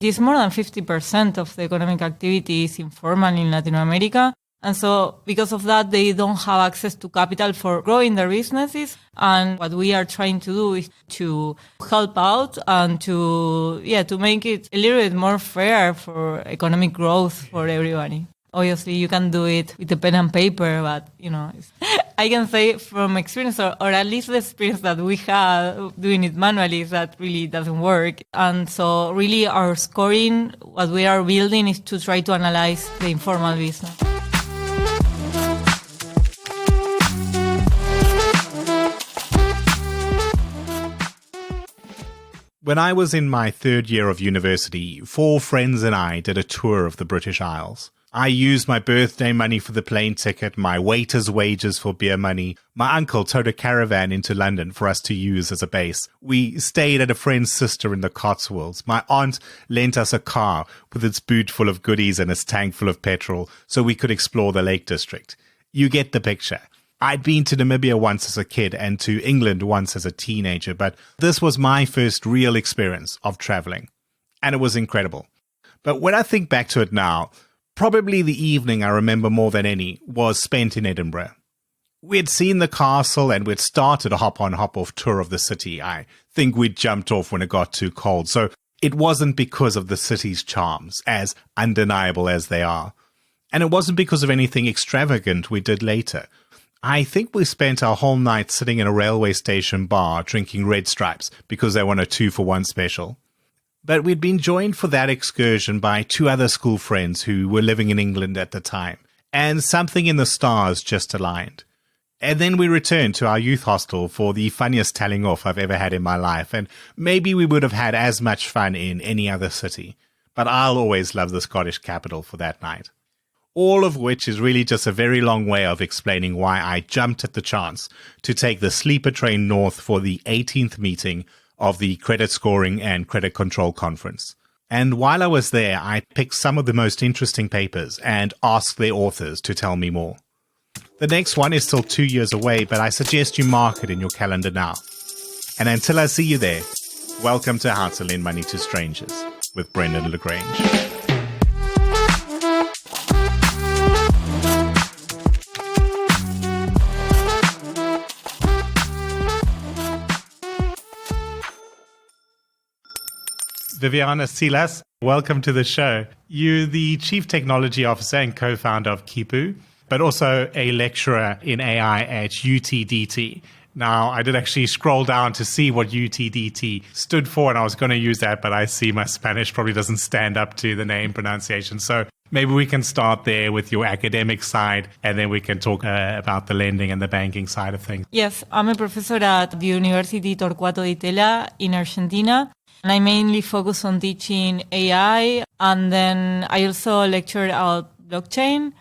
It's more than 50% of the economic activity is informal in Latin America. And so because of that, they don't have access to capital for growing their businesses. And what we are trying to do is to help out and to make it a little bit more fair for economic growth for everybody. Obviously, you can do it with a pen and paper, but, I can say from experience, or at least the experience that we have doing it manually, is that really doesn't work. And so really our scoring, what we are building is to try to analyze the informal business. When I was in my third year of university, 4 friends and I did a tour of the British Isles. I used my birthday money for the plane ticket, my waiter's wages for beer money. My uncle towed a caravan into London for us to use as a base. We stayed at a friend's sister in the Cotswolds. My aunt lent us a car with its boot full of goodies and its tank full of petrol so we could explore the Lake District. You get the picture. I'd been to Namibia once as a kid and to England once as a teenager, but this was my first real experience of traveling. And it was incredible. But when I think back to it now, probably the evening I remember more than any was spent in Edinburgh. We had seen the castle and we'd started a hop-on, hop-off tour of the city. I think we'd jumped off when it got too cold, so it wasn't because of the city's charms, as undeniable as they are. And it wasn't because of anything extravagant we did later. I think we spent our whole night sitting in a railway station bar drinking Red Stripes because they won a 2-for-1 special. But we'd been joined for that excursion by 2 other school friends who were living in England at the time, and something in the stars just aligned. And then we returned to our youth hostel for the funniest telling off I've ever had in my life, and maybe we would have had as much fun in any other city. But I'll always love the Scottish capital for that night. All of which is really just a very long way of explaining why I jumped at the chance to take the sleeper train north for the 18th meeting of the Credit Scoring and Credit Control Conference. And while I was there, I picked some of the most interesting papers and asked their authors to tell me more. The next one is still 2 years away, but I suggest you mark it in your calendar now. And until I see you there, welcome to How to Lend Money to Strangers with Brendan LaGrange. Viviana Siless, welcome to the show. You're the Chief Technology Officer and co-founder of Quipu, but also a lecturer in AI at UTDT. Now, I did actually scroll down to see what UTDT stood for, and I was going to use that, but I see my Spanish probably doesn't stand up to the name pronunciation. So maybe we can start there with your academic side, and then we can talk about the lending and the banking side of things. Yes, I'm a professor at the University Torquato di Tella in Argentina. And I mainly focus on teaching AI, and then I also lecture about blockchain.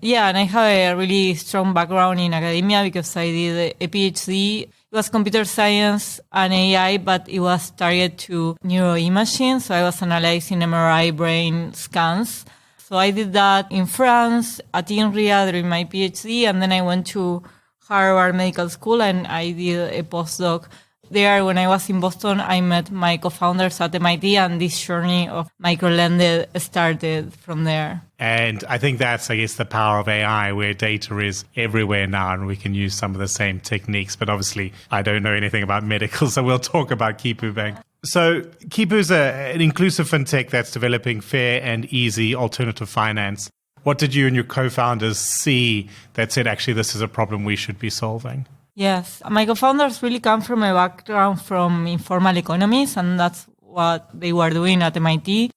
Yeah, and I have a really strong background in academia because I did a PhD. It was computer science and AI, but it was targeted to neuroimaging. So I was analyzing MRI brain scans. So I did that in France at INRIA during my PhD, and then I went to Harvard Medical School and I did a postdoc there. When I was in Boston, I met my co-founders at MIT, and this journey of microlending started from there. And I think that's, I guess, the power of AI, where data is everywhere now, and we can use some of the same techniques. But obviously, I don't know anything about medical, so we'll talk about Quipu Bank. So Quipu is an inclusive fintech that's developing fair and easy alternative finance. What did you and your co-founders see that said, actually, this is a problem we should be solving? Yes, my co-founders really come from a background from informal economies, and that's what they were doing at MIT.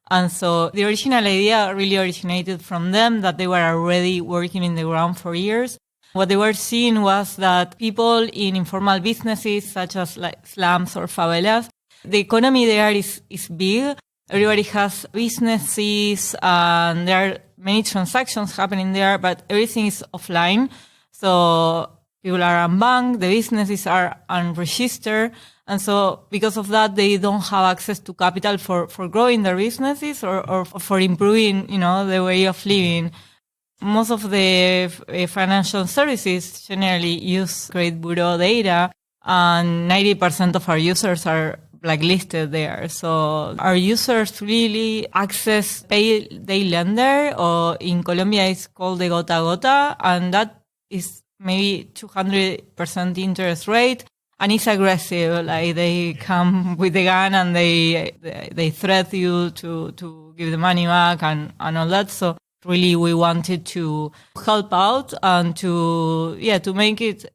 And so the original idea really originated from them, that they were already working in the ground for years. What they were seeing was that people in informal businesses, such as like slums or favelas, the economy there is big. Everybody has businesses, and there are many transactions happening there, but everything is offline. So people are unbanked, the businesses are unregistered, and so because of that, they don't have access to capital for growing their businesses or for improving, the way of living. Most of the financial services generally use credit bureau data, and 90% of our users are blacklisted there. So our users really access pay day lender, or in Colombia it's called the gota gota, and that is maybe 200% interest rate. And it's aggressive, like they come with a gun and they threat you to give the money back and all that. So really we wanted to help out and to make it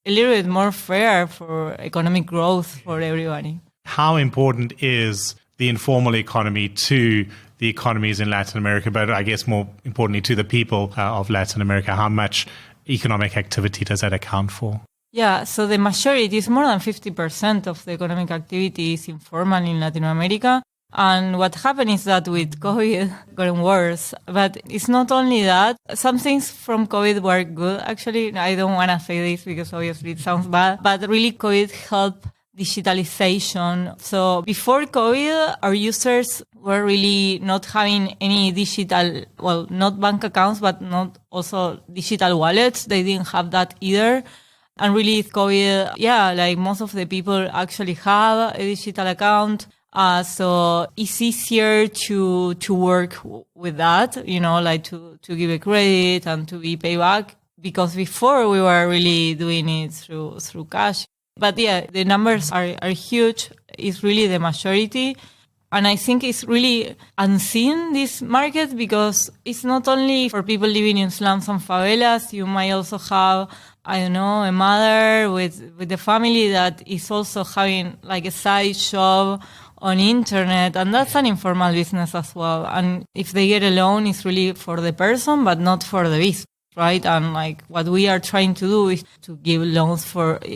a little bit more fair for economic growth for everybody. How important is the informal economy to the economies in Latin America, but I guess more importantly to the people of Latin America? How much economic activity does that account for? Yeah, so the majority is more than 50% of the economic activity is informal in Latin America. And what happened is that with COVID got worse. But it's not only that. Some things from COVID were good. Actually, I don't want to say this because obviously it sounds bad. But really COVID helped digitalization. So before COVID, our users were really not having any digital, well, not bank accounts, but not also digital wallets. They didn't have that either. And really, COVID, like most of the people actually have a digital account. So it's easier to work with that, like to give a credit and to be paid back, because before we were really doing it through cash. But the numbers are huge. It's really the majority. And I think it's really unseen, this market, because it's not only for people living in slums and favelas. You might also have, a mother with the family that is also having like a side job on internet, and that's an informal business as well. And if they get a loan, it's really for the person, but not for the business, right? And like what we are trying to do is to give loans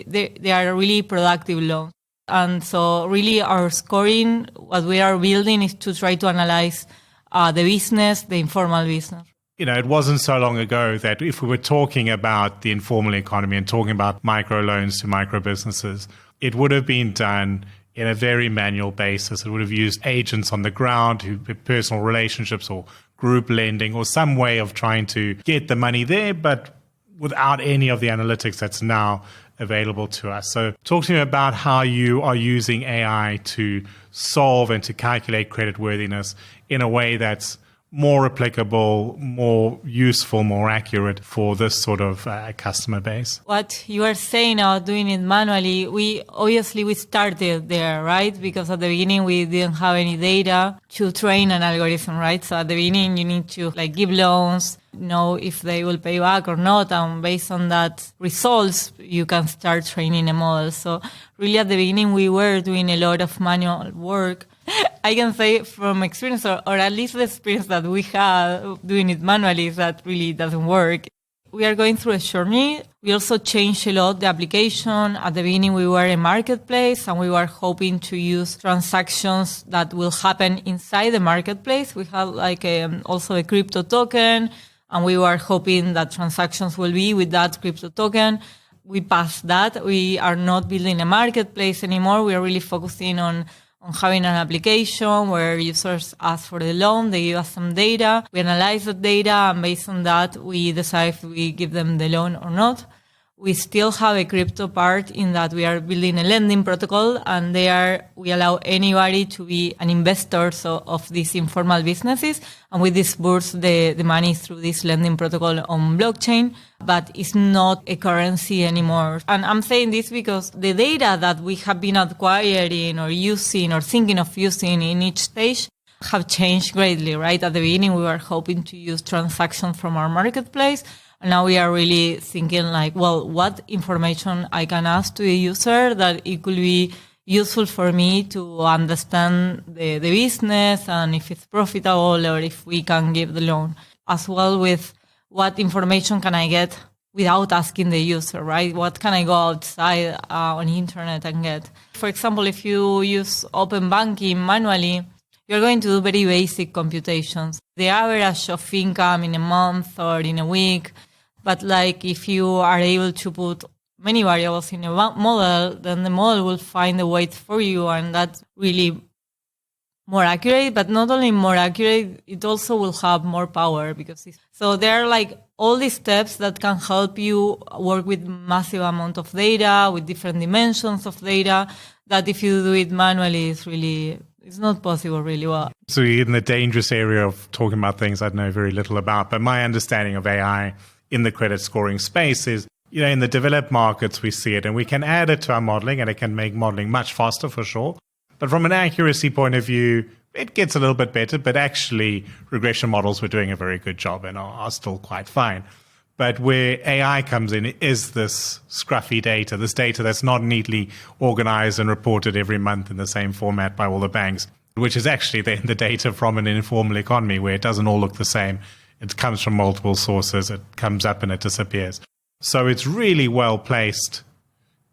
they are really productive loans. And so really our scoring, what we are building is to try to analyze the business, the informal business. It wasn't so long ago that if we were talking about the informal economy and talking about microloans to micro businesses, it would have been done in a very manual basis. It would have used agents on the ground who had personal relationships or group lending or some way of trying to get the money there, but without any of the analytics that's now available to us. So talk to me about how you are using AI to solve and to calculate creditworthiness in a way that's more applicable, more useful, more accurate for this sort of customer base. What you are saying about doing it manually, we started there, right? Because at the beginning we didn't have any data to train an algorithm, right? So at the beginning you need to give loans, know if they will pay back or not, and based on that results you can start training a model. So really at the beginning we were doing a lot of manual work. I can say from experience, or at least the experience that we had doing it manually, is that really doesn't work. We are going through a journey. We also changed a lot the application. At the beginning, we were a marketplace, and we were hoping to use transactions that will happen inside the marketplace. We had also a crypto token, and we were hoping that transactions will be with that crypto token. We passed that. We are not building a marketplace anymore. We are really focusing on having an application where users ask for the loan, they give us some data, we analyze the data, and based on that, we decide if we give them the loan or not. We still have a crypto part in that we are building a lending protocol, and we allow anybody to be an investor of these informal businesses, and we disburse the money through this lending protocol on blockchain, but it's not a currency anymore. And I'm saying this because the data that we have been acquiring or using or thinking of using in each stage have changed greatly, right? At the beginning, we were hoping to use transactions from our marketplace. And now we are really thinking what information I can ask to the user that it could be useful for me to understand the business and if it's profitable or if we can give the loan. As well with what information can I get without asking the user, right? What can I go outside on the internet and get? For example, if you use open banking manually, you're going to do very basic computations. The average of income in a month or in a week. But if you are able to put many variables in a model, then the model will find the weight for you, and that's really more accurate. But not only more accurate, it also will have more power so there are all these steps that can help you work with massive amount of data, with different dimensions of data that if you do it manually, it's not possible really well. So you're in the dangerous area of talking about things I know very little about. But my understanding of AI in the credit scoring space is, in the developed markets, we see it and we can add it to our modeling and it can make modeling much faster for sure. But from an accuracy point of view, it gets a little bit better, but actually regression models were doing a very good job and are still quite fine. But where AI comes in is this scruffy data, this data that's not neatly organized and reported every month in the same format by all the banks, which is actually then the data from an informal economy where it doesn't all look the same. It comes from multiple sources, it comes up and it disappears. So it's really well placed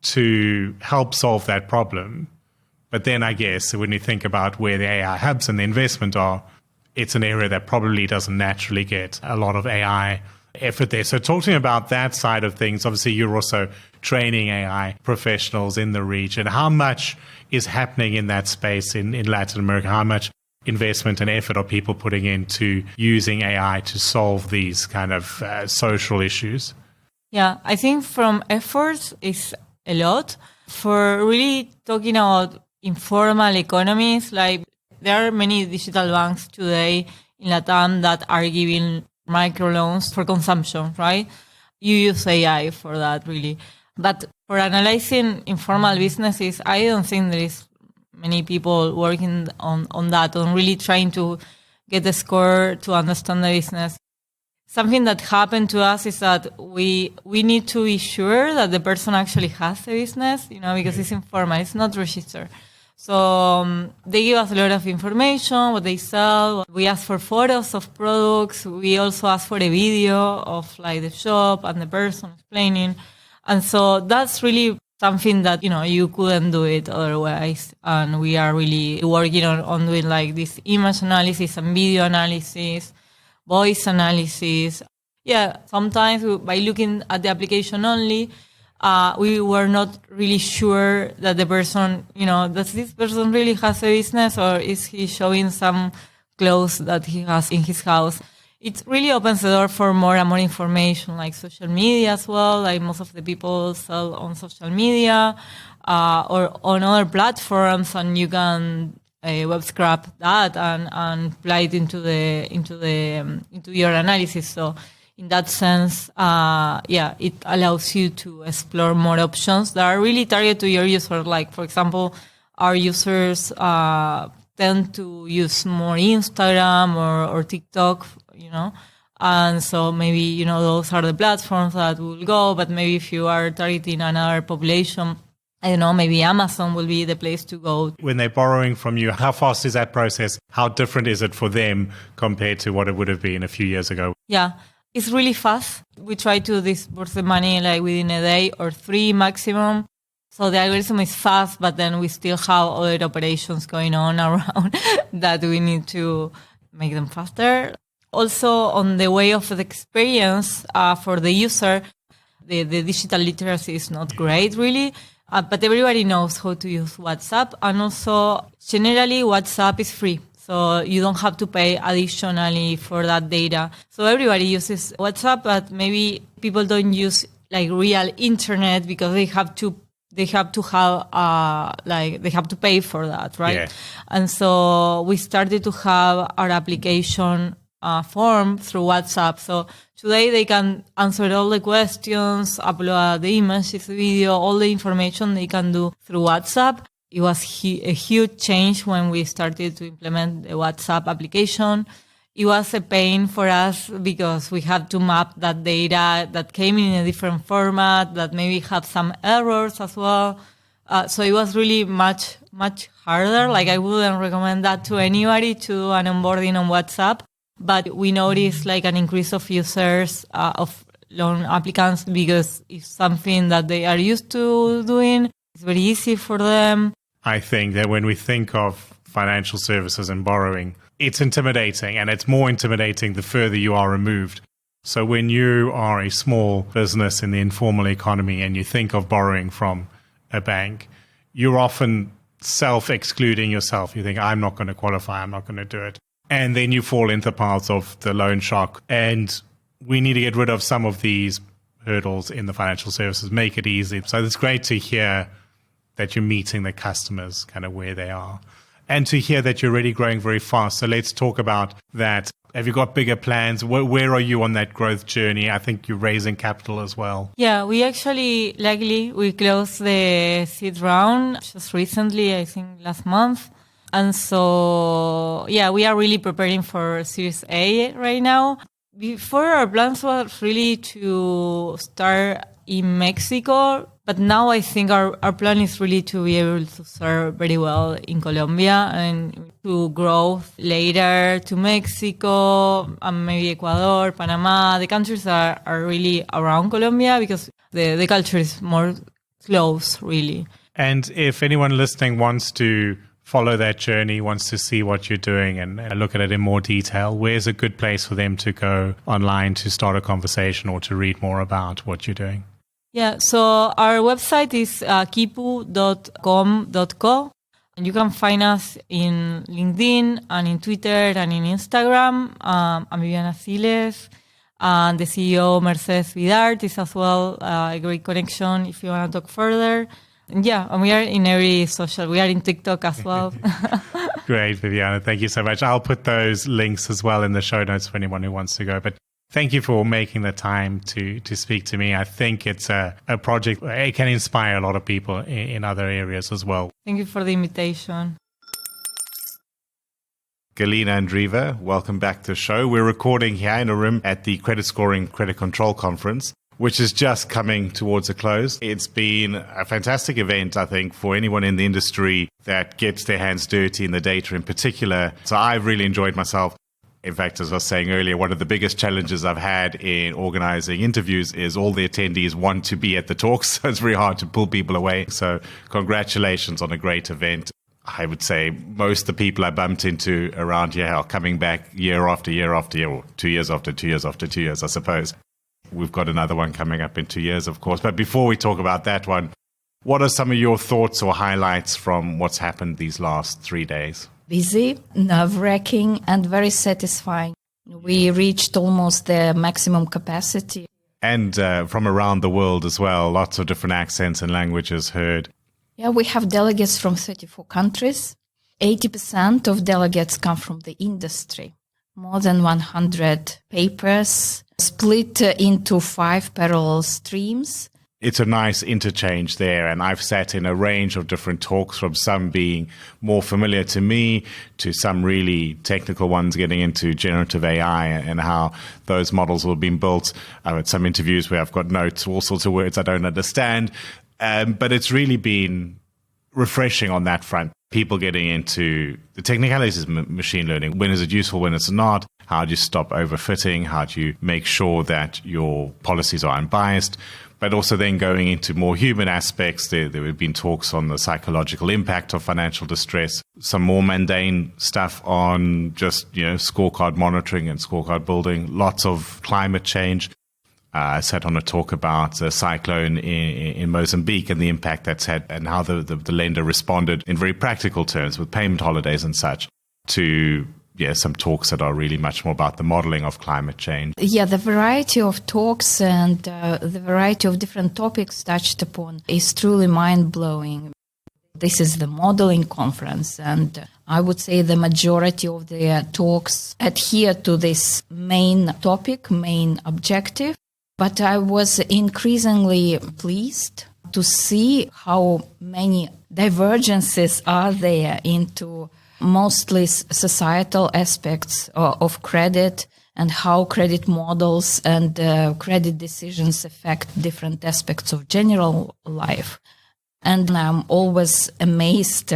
to help solve that problem. But then I guess when you think about where the AI hubs and the investment are, it's an area that probably doesn't naturally get a lot of AI effort there. So talk to me about that side of things. Obviously, you're also training AI professionals in the region. How much is happening in that space in Latin America? How much investment and effort are people putting into using AI to solve these kind of social issues? Yeah, I think from efforts is a lot. For really talking about informal economies, like there are many digital banks today in Latam that are giving microloans for consumption, right? You use AI for that, really. But for analyzing informal businesses, I don't think there is many people working on that, on really trying to get the score to understand the business. Something that happened to us is that we need to be sure that the person actually has a business, because it's informal, it's not registered. So they give us a lot of information, what they sell. We ask for photos of products. We also ask for a video of like the shop and the person explaining. And so that's really something that, you couldn't do it otherwise. And we are really working on doing like this image analysis and video analysis, voice analysis. Yeah, sometimes by looking at the application only, we were not really sure that the person, does this person really has a business or is he showing some clothes that he has in his house? It really opens the door for more and more information, like social media as well. Like most of the people sell on social media or on other platforms, and you can web scrap that and apply it into your analysis. So in that sense, it allows you to explore more options that are really targeted to your user. Like, for example, our users tend to use more Instagram or TikTok, and so maybe, those are the platforms that will go, but maybe if you are targeting another population, I don't know, maybe Amazon will be the place to go. When they're borrowing from you, how fast is that process? How different is it for them compared to what it would have been a few years ago? Yeah. It's really fast. We try to disburse the money like within a day or 3 maximum. So the algorithm is fast, but then we still have other operations going on around that we need to make them faster. Also, on the way of the experience for the user, the digital literacy is not great, really. But everybody knows how to use WhatsApp. And also, generally, WhatsApp is free. So you don't have to pay additionally for that data. So everybody uses WhatsApp, but maybe people don't use like real internet because they have to have they have to pay for that, right? Yeah. And so we started to have our application form through WhatsApp. So today they can answer all the questions, upload the images, video, all the information they can do through WhatsApp. It was a huge change when we started to implement the WhatsApp application. It was a pain for us because we had to map that data that came in a different format that maybe had some errors as well. So it was really much, much harder. Like I wouldn't recommend that to anybody to do an onboarding on WhatsApp. But we noticed like an increase of users, of loan applicants, because it's something that they are used to doing. It's very easy for them. I think that when we think of financial services and borrowing, it's intimidating, and it's more intimidating the further you are removed. So when you are a small business in the informal economy and you think of borrowing from a bank, you're often self-excluding yourself. You think, I'm not going to qualify, I'm not going to do it. And then you fall into paths of the loan shark. And we need to get rid of some of these hurdles in the financial services, make it easy. So it's great to hear that you're meeting the customers kind of where they are. And to hear that you're already growing very fast. So let's talk about that. Have you got bigger plans? Where are you on that growth journey? I think you're raising capital as well. Yeah, we actually, luckily, we closed the seed round just recently, I think last month. And so, yeah, we are really preparing for Series A right now. Before, our plans was really to start in Mexico, but now I think our plan is really to be able to serve very well in Colombia and to grow later to Mexico and maybe Ecuador, Panama. The countries are really around Colombia because the culture is more close, really. And if anyone listening wants to follow that journey, wants to see what you're doing and look at it in more detail, where's a good place for them to go online to start a conversation or to read more about what you're doing? Yeah, so our website is quipu.com.co. And you can find us in LinkedIn and in Twitter and in Instagram. I'm Viviana Siless. And the CEO, Mercedes Vidart, is as well a great connection if you want to talk further. And yeah, and we are in every social. We are in TikTok as well. Great, Viviana. Thank you so much. I'll put those links as well in the show notes for anyone who wants to go. But thank you for making the time to speak to me. I think it's a project. It can inspire a lot of people in other areas as well. Thank you for the invitation. Galina and Driva, welcome back to the show. We're recording here in a room at the Credit Scoring Credit Control Conference, which is just coming towards a close. It's been a fantastic event, I think, for anyone in the industry that gets their hands dirty in the data in particular. So I've really enjoyed myself. In fact, as I was saying earlier, one of the biggest challenges I've had in organizing interviews is all the attendees want to be at the talks. So it's very hard to pull people away. So congratulations on a great event. I would say most of the people I bumped into around here are coming back year after year after year, or 2 years after 2 years after 2 years, I suppose. We've got another one coming up in 2 years, of course. But before we talk about that one, what are some of your thoughts or highlights from what's happened these last 3 days? Busy, nerve-wracking, and very satisfying. We reached almost the maximum capacity. And from around the world as well, lots of different accents and languages heard. Yeah, we have delegates from 34 countries. 80% of delegates come from the industry. More than 100 papers split into 5 parallel streams. It's a nice interchange there, and I've sat in a range of different talks, from some being more familiar to me to some really technical ones getting into generative AI and how those models have been built. I've had some interviews where I've got notes, all sorts of words I don't understand, but it's really been refreshing on that front. People getting into the technicalities of machine learning. When is it useful, when it's not? How do you stop overfitting? How do you make sure that your policies are unbiased? But also then going into more human aspects. There have been talks on the psychological impact of financial distress, some more mundane stuff on just, scorecard monitoring and scorecard building, lots of climate change. I sat on a talk about a cyclone in Mozambique and the impact that's had and how the lender responded in very practical terms with payment holidays and such to some talks that are really much more about the modeling of climate change. Yeah, the variety of talks and the variety of different topics touched upon is truly mind-blowing. This is the modeling conference, and I would say the majority of the talks adhere to this main topic, main objective. But I was increasingly pleased to see how many divergences are there into mostly societal aspects of credit and how credit models and credit decisions affect different aspects of general life. And I'm always amazed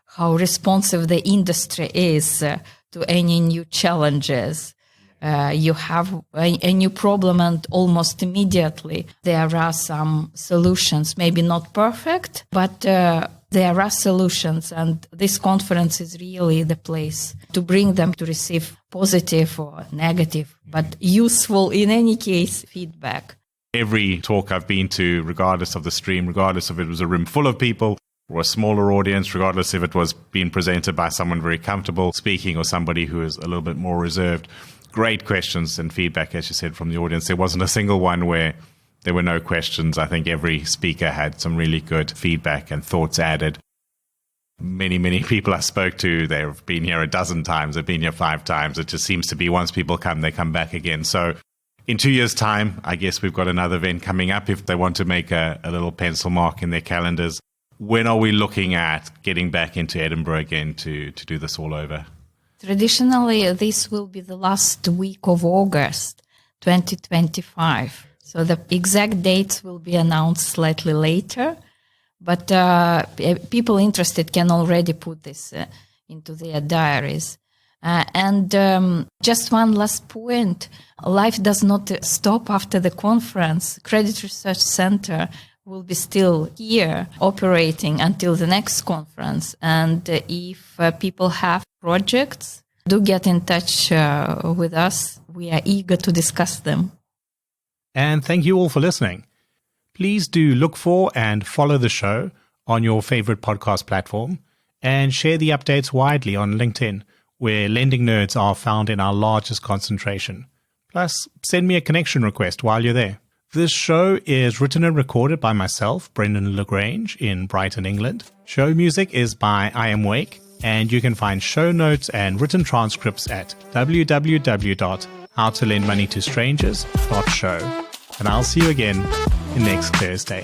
how responsive the industry is to any new challenges. You have a new problem and almost immediately there are some solutions, maybe not perfect, but there are solutions, and this conference is really the place to bring them to receive positive or negative, but useful in any case feedback. Every talk I've been to, regardless of the stream, regardless if it was a room full of people or a smaller audience, regardless if it was being presented by someone very comfortable speaking or somebody who is a little bit more reserved, great questions and feedback, as you said, from the audience. There wasn't a single one where There were no questions. I think every speaker had some really good feedback and thoughts added. Many people I spoke to, they've been here a dozen times, they've been here 5 times. It just seems to be once people come, they come back again. So in 2 years' time, I guess we've got another event coming up if they want to make a little pencil mark in their calendars. When are we looking at getting back into Edinburgh again to do this all over? Traditionally, this will be the last week of August 2025. So the exact dates will be announced slightly later. But people interested can already put this into their diaries. And just one last point. Life does not stop after the conference. Credit Research Center will be still here operating until the next conference. And if people have projects, do get in touch with us. We are eager to discuss them. And thank you all for listening. Please do look for and follow the show on your favorite podcast platform and share the updates widely on LinkedIn, where lending nerds are found in our largest concentration. Plus, send me a connection request while you're there. This show is written and recorded by myself, Brendan Lagrange, in Brighton, England. Show music is by I Am Wake, and you can find show notes and written transcripts at www.howtolendmoneytostrangers.show. And I'll see you again next Thursday.